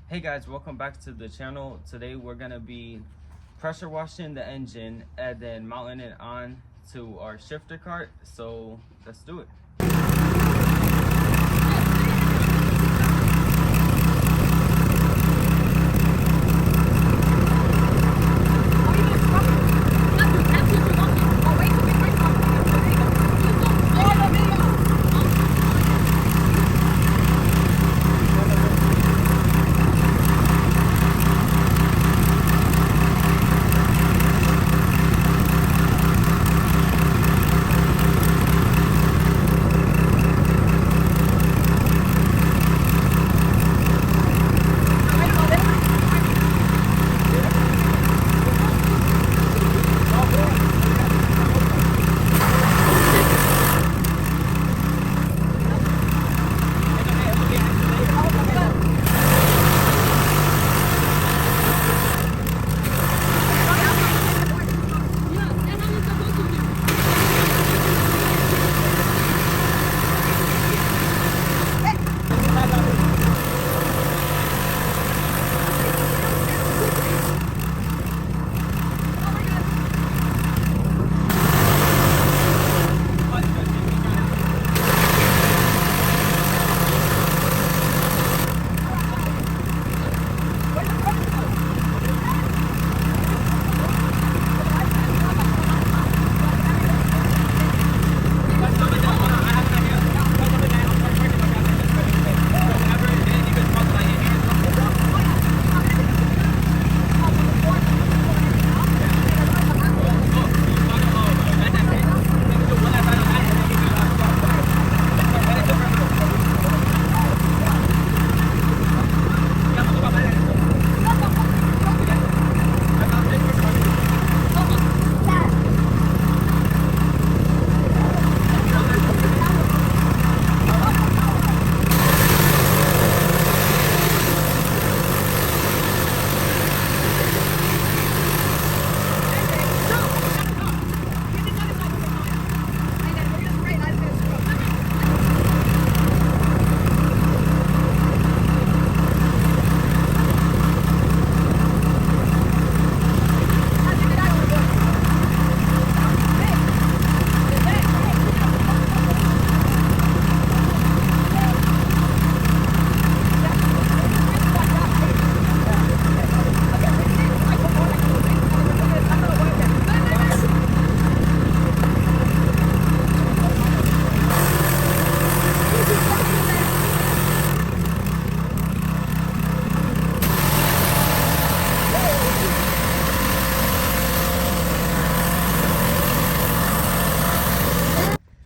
Hey guys, welcome back to the channel. Today we're gonna be pressure washing the engine and then mounting it on to our shifter cart. So let's do it.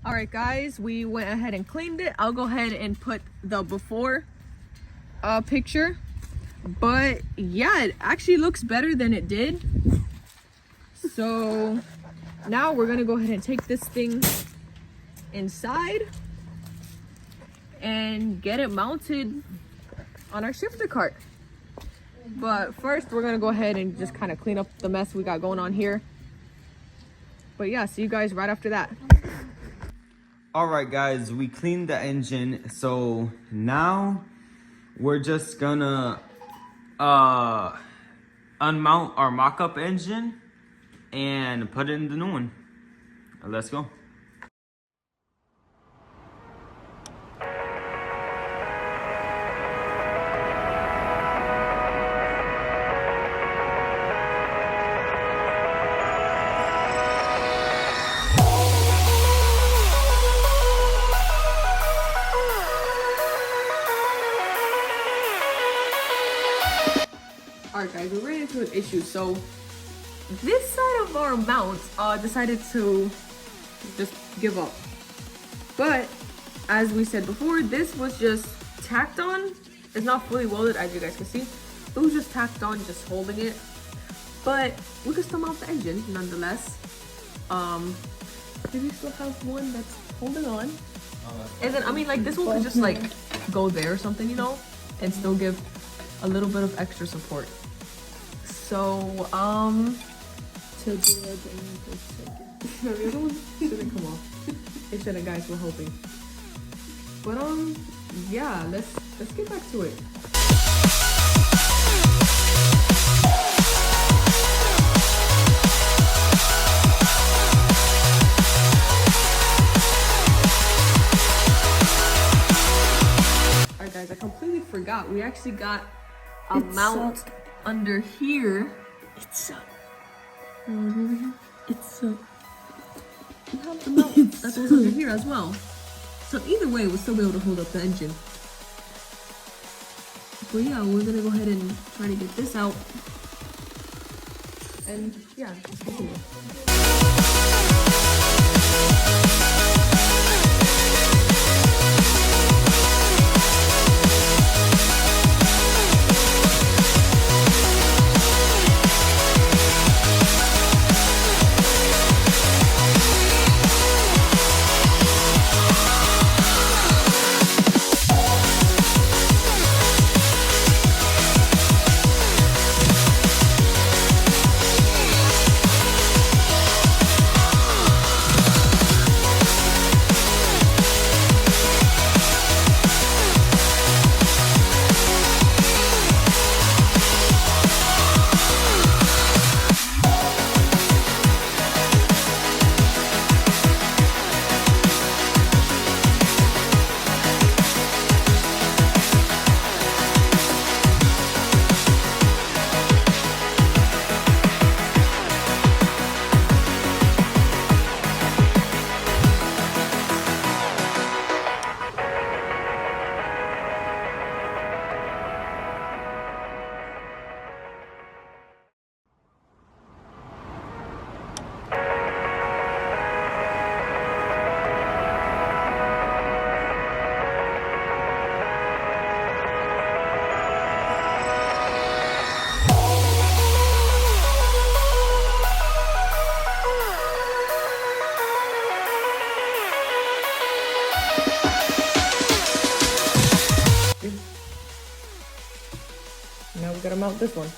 Alright guys, we went ahead and cleaned it. I'll go ahead and put the before picture. But yeah, it actually looks better than it did. So now we're gonna go ahead and take this thing inside and get it mounted on our shifter cart. But first we're gonna go ahead and just kind of clean up the mess we got going on here. But yeah, see you guys right after that. Alright guys, we cleaned the engine, so now we're just gonna unmount our mock-up engine and put it in the new one. Let's go. Alright guys, we ran into an issue. So this side of our mount decided to just give up. But as we said before, this was just tacked on. It's not fully welded, as you guys can see. It was just tacked on, just holding it. But we could still mount the engine nonetheless. We still have one that's holding on. And then I mean, like, this one could just like go there or something, you know, and still give a little bit of extra support. So to do it, no, the other one shouldn't come off. It shouldn't, guys. We're hoping. But yeah, let's get back to it. Alright guys, I completely forgot. We actually got a mount under here. It's up. We It's up. have the mount that goes under here as well. So either way, we'll still be able to hold up the engine. But yeah, we're gonna go ahead and try to get this out. And yeah, let's continue. Now we gotta mount this one.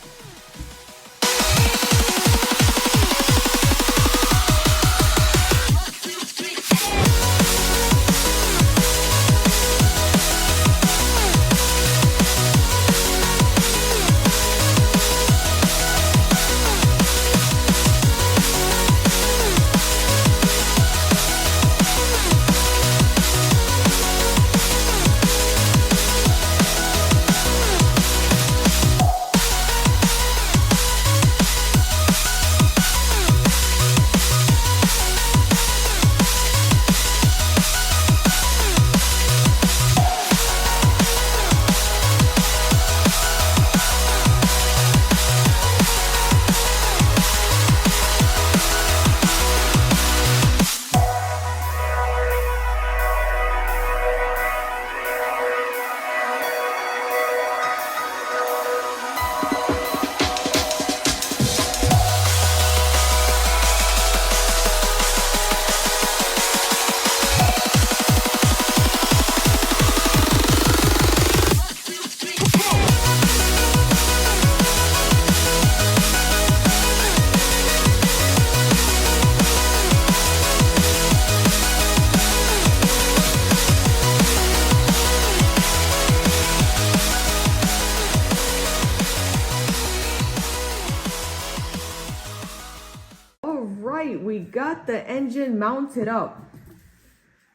Alright, we got the engine mounted up.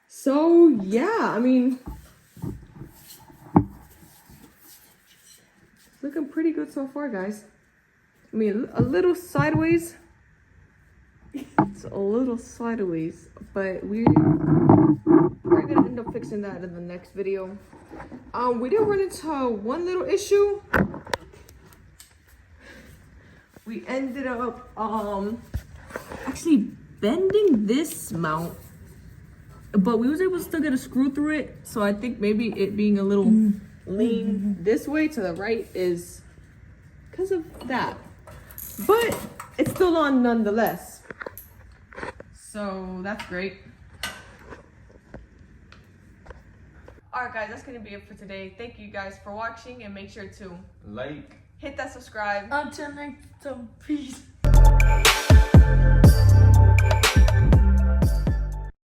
So yeah, I mean, it's looking pretty good so far, guys. I mean, a little sideways. It's a little sideways, but we're gonna end up fixing that in the next video. We did run into one little issue. We ended up actually bending this mount, but we was able to still get a screw through it. So I think maybe it being a little lean this way to the right is because of that, but it's still on nonetheless. So that's great. Alright guys, that's gonna be it for today. Thank you guys for watching, and make sure to Like, hit that subscribe. Until next time, peace.